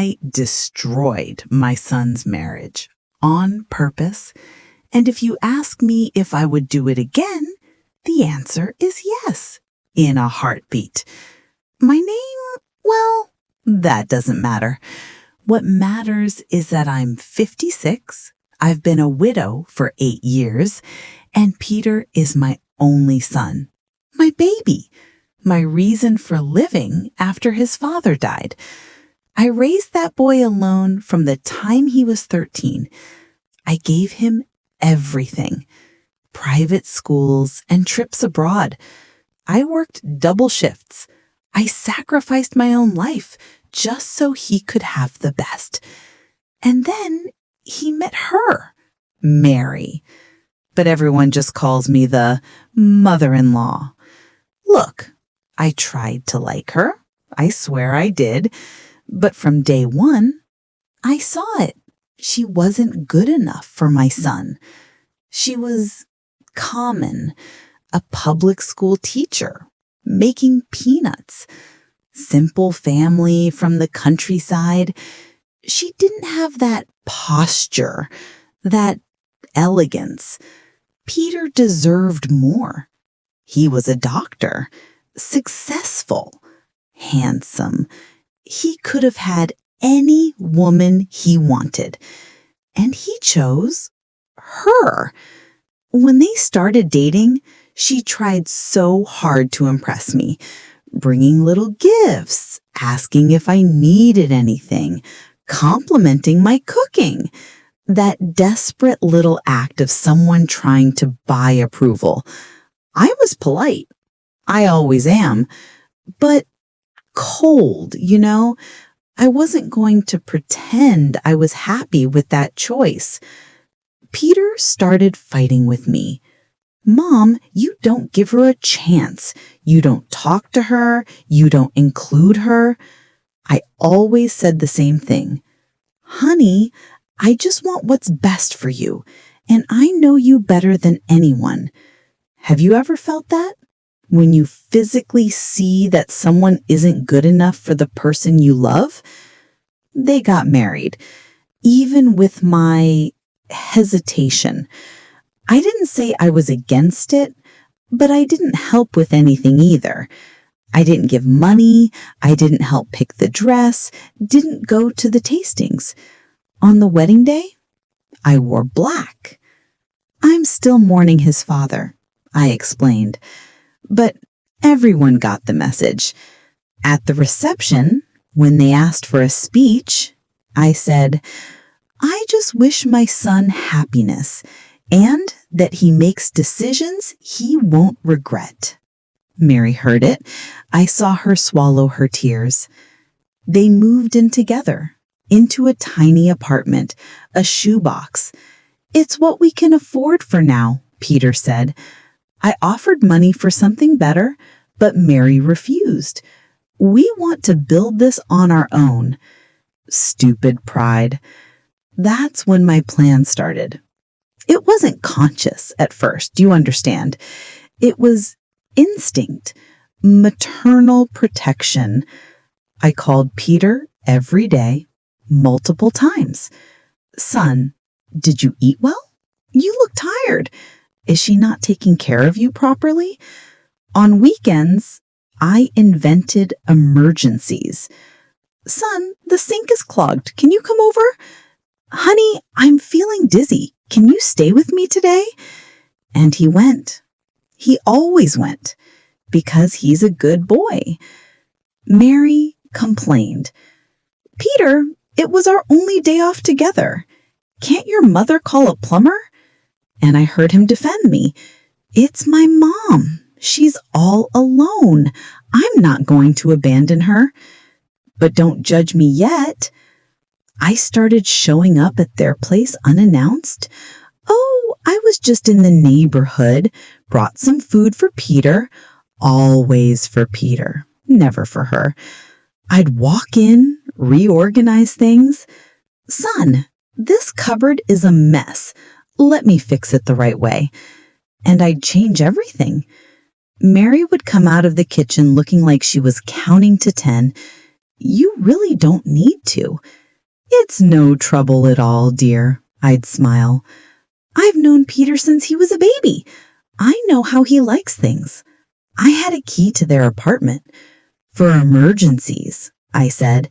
I destroyed my son's marriage on purpose. And if you ask me if I would do it again, the answer is yes, in a heartbeat. My name, well, that doesn't matter. What matters is that I'm 56, I've been a widow for 8 years, and Peter is my only son, my baby, my reason for living after his father died. I raised that boy alone from the time he was 13. I gave him everything. Private schools and trips abroad. I worked double shifts. I sacrificed my own life just so he could have the best. And then he met her, Mary. But everyone just calls me the mother-in-law. Look, I tried to like her. I swear I did. But from day one, I saw it. She wasn't good enough for my son. She was common, a public school teacher, making peanuts, simple family from the countryside. She didn't have that posture, that elegance. Peter deserved more. He was a doctor, successful, handsome. He could have had any woman he wanted, and he chose her. When they started dating, she tried so hard to impress me, bringing little gifts, asking if I needed anything, complimenting my cooking. That desperate little act of someone trying to buy approval. I was polite. I always am. But cold, I wasn't going to pretend I was happy with that choice. Peter started fighting with me. Mom, you don't give her a chance. You don't talk to her. You don't include her. I always said the same thing. Honey, I just want what's best for you, and I know you better than anyone. Have you ever felt that? When you physically see that someone isn't good enough for the person you love? They got married, even with my hesitation. I didn't say I was against it, but I didn't help with anything either. I didn't give money, I didn't help pick the dress, didn't go to the tastings. On the wedding day, I wore black. I'm still mourning his father, I explained. But everyone got the message. At the reception, when they asked for a speech, I said, I just wish my son happiness and that he makes decisions he won't regret. Mary heard it. I saw her swallow her tears. They moved in together, into a tiny apartment, a shoebox. It's what we can afford for now, Peter said. I offered money for something better, but Mary refused. We want to build this on our own. Stupid pride. That's when my plan started. It wasn't conscious at first, you understand. It was instinct, maternal protection. I called Peter every day, multiple times. Son, did you eat well? You look tired. Is she not taking care of you properly? On weekends, I invented emergencies. Son, the sink is clogged. Can you come over? Honey, I'm feeling dizzy. Can you stay with me today? And he went. He always went, because he's a good boy. Mary complained. Peter, it was our only day off together. Can't your mother call a plumber? And I heard him defend me. It's my mom. She's all alone. I'm not going to abandon her. But don't judge me yet. I started showing up at their place unannounced. Oh, I was just in the neighborhood, brought some food for Peter, always for Peter, never for her. I'd walk in, reorganize things. Son, this cupboard is a mess. Let me fix it the right way. And I'd change everything. Mary would come out of the kitchen looking like she was counting to 10. You really don't need to. It's no trouble at all, dear, I'd smile. I've known Peter since he was a baby. I know how he likes things. I had a key to their apartment. For emergencies, I said,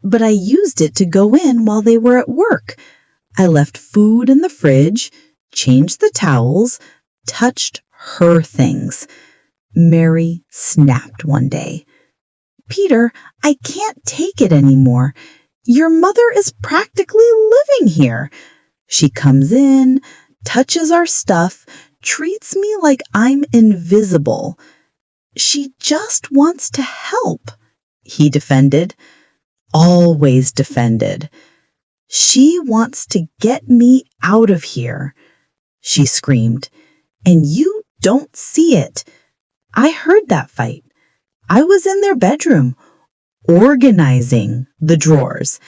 but I used it to go in while they were at work. I left food in the fridge, changed the towels, touched her things. Mary snapped one day. Peter, I can't take it anymore. Your mother is practically living here. She comes in, touches our stuff, treats me like I'm invisible. She just wants to help, he defended. Always defended. She wants to get me out of here, she screamed. And you don't see it. I heard that fight. I was in their bedroom, organizing the drawers,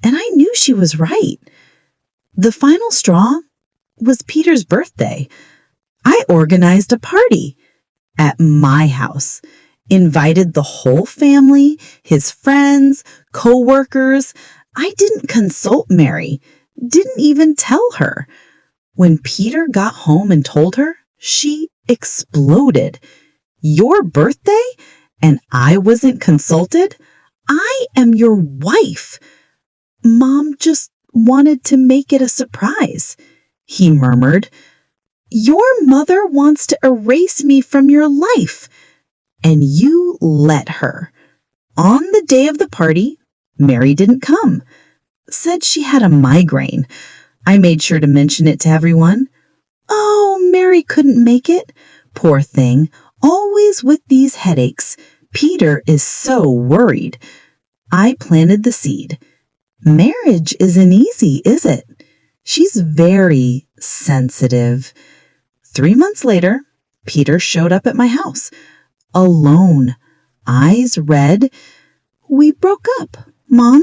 and I knew she was right. The final straw was Peter's birthday. I organized a party at my house, invited the whole family, his friends, co-workers. I didn't consult Mary, didn't even tell her. When Peter got home and told her, she exploded. Your birthday? And I wasn't consulted? I am your wife. Mom just wanted to make it a surprise, he murmured. Your mother wants to erase me from your life. And you let her. On the day of the party, Mary didn't come. Said she had a migraine. I made sure to mention it to everyone. Oh, Mary couldn't make it. Poor thing, always with these headaches. Peter is so worried. I planted the seed. Marriage isn't easy, is it? She's very sensitive. 3 months later, Peter showed up at my house. Alone, eyes red. We broke up, Mom.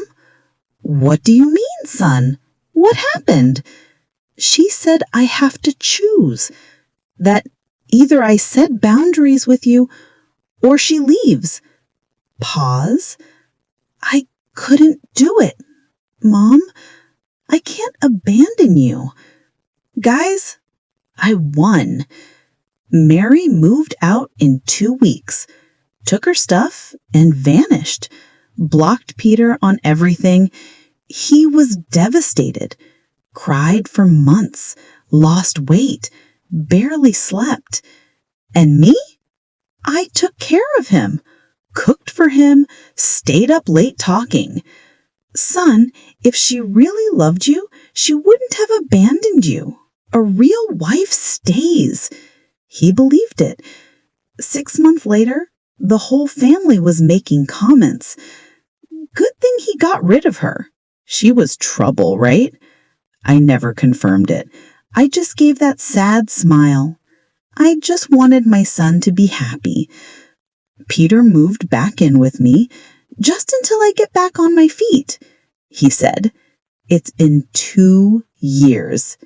What do you mean, son? What happened? She said I have to choose. That either I set boundaries with you or she leaves. Pause. I couldn't do it, Mom. I can't abandon you. Guys, I won. Mary moved out in 2 weeks, took her stuff and vanished, blocked Peter on everything. He was devastated, cried for months, lost weight, barely slept. And me? I took care of him, cooked for him, stayed up late talking. Son, if she really loved you, she wouldn't have abandoned you. A real wife stays. He believed it. 6 months later, the whole family was making comments. Good thing he got rid of her. She was trouble, right? I never confirmed it. I just gave that sad smile. I just wanted my son to be happy. Peter moved back in with me just until I get back on my feet, he said. It's been 2 years.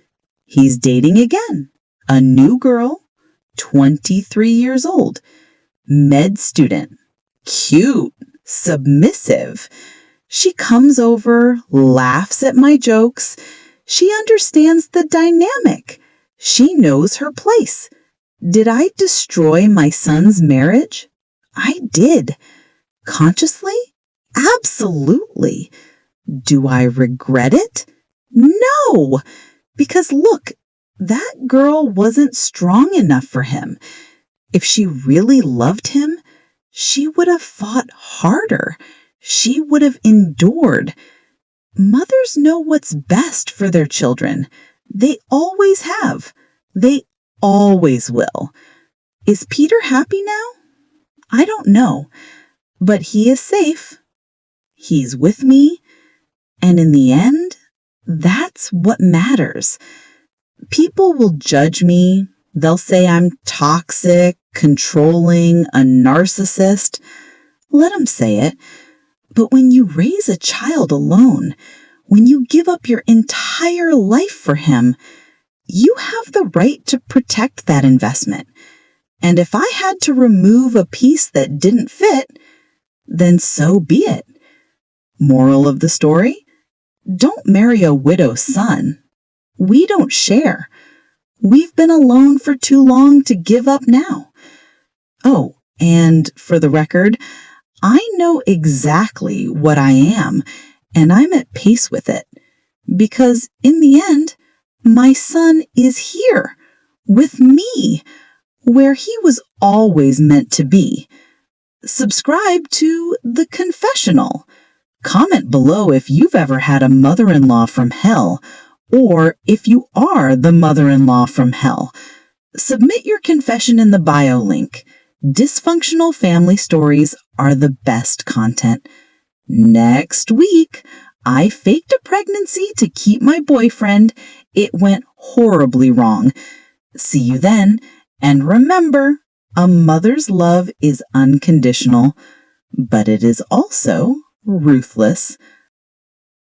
He's dating again. A new girl, 23 years old, med student, cute, submissive. She comes over, laughs at my jokes. She understands the dynamic. She knows her place. Did I destroy my son's marriage? I did. Consciously? Absolutely. Do I regret it? No, because look, that girl wasn't strong enough for him. If she really loved him, she would have fought harder. She would have endured. Mothers know what's best for their children. They always have. They always will. Is Peter happy now? I don't know, but he is safe. He's with me, and in the end, that's what matters. People will judge me. They'll say I'm toxic, controlling, a narcissist. Let them say it. But when you raise a child alone, when you give up your entire life for him, you have the right to protect that investment. And if I had to remove a piece that didn't fit, then so be it. Moral of the story? Don't marry a widow's son. We don't share. We've been alone for too long to give up now. Oh, and for the record, I know exactly what I am, and I'm at peace with it. Because in the end, my son is here, with me, where he was always meant to be. Subscribe to The Confessional. Comment below if you've ever had a mother-in-law from hell, or if you are the mother-in-law from hell. Submit your confession in the bio link. Dysfunctional family stories are the best content. Next week, I faked a pregnancy to keep my boyfriend. It went horribly wrong. See you then, and remember, a mother's love is unconditional, but it is also ruthless.